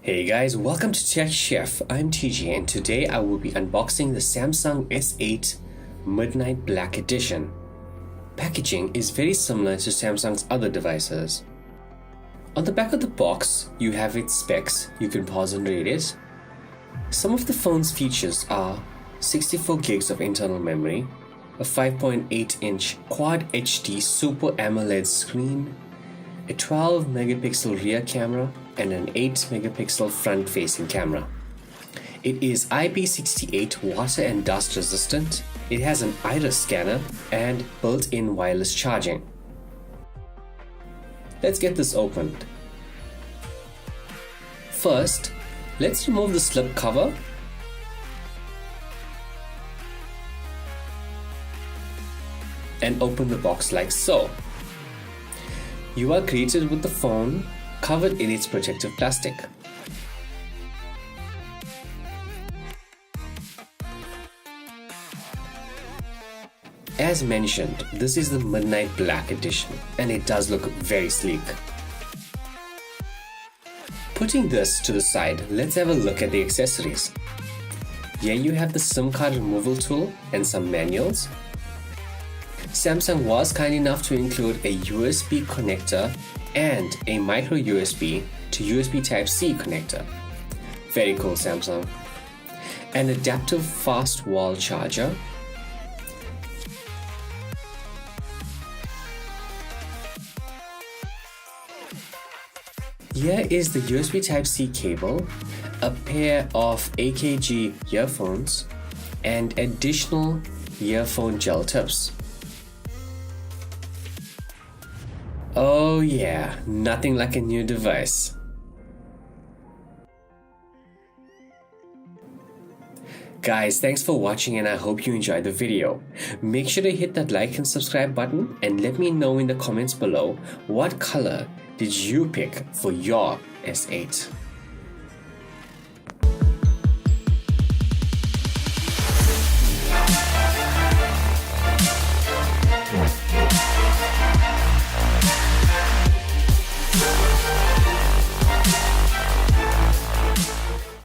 Hey guys, welcome to Tech Chef. I'm TJ and today I will be unboxing the Samsung S8 Midnight Black Edition. Packaging is very similar to Samsung's other devices. On the back of the box, you have its specs. You can pause and read it. Some of the phone's features are 64 gigs of internal memory, a 5.8-inch Quad HD Super AMOLED screen, a 12 megapixel rear camera, and an 8 megapixel front-facing camera. It is IP68 water and dust resistant. It has an iris scanner and built-in wireless charging. Let's get this opened. First, let's remove the slip cover. And open the box like so. You are greeted with the phone covered in its protective plastic. As mentioned, this is the Midnight Black Edition and it does look very sleek. Putting this to the side, let's have a look at the accessories. Here you have the SIM card removal tool and some manuals. Samsung was kind enough to include a USB connector and a micro USB to USB Type-C connector. Very cool, Samsung. An adaptive fast wall charger. Here is the USB Type-C cable, a pair of AKG earphones, and additional earphone gel tips. Oh yeah, nothing like a new device. Guys, thanks for watching and I hope you enjoyed the video. Make sure to hit that like and subscribe button and let me know in the comments below what color did you pick for your S8.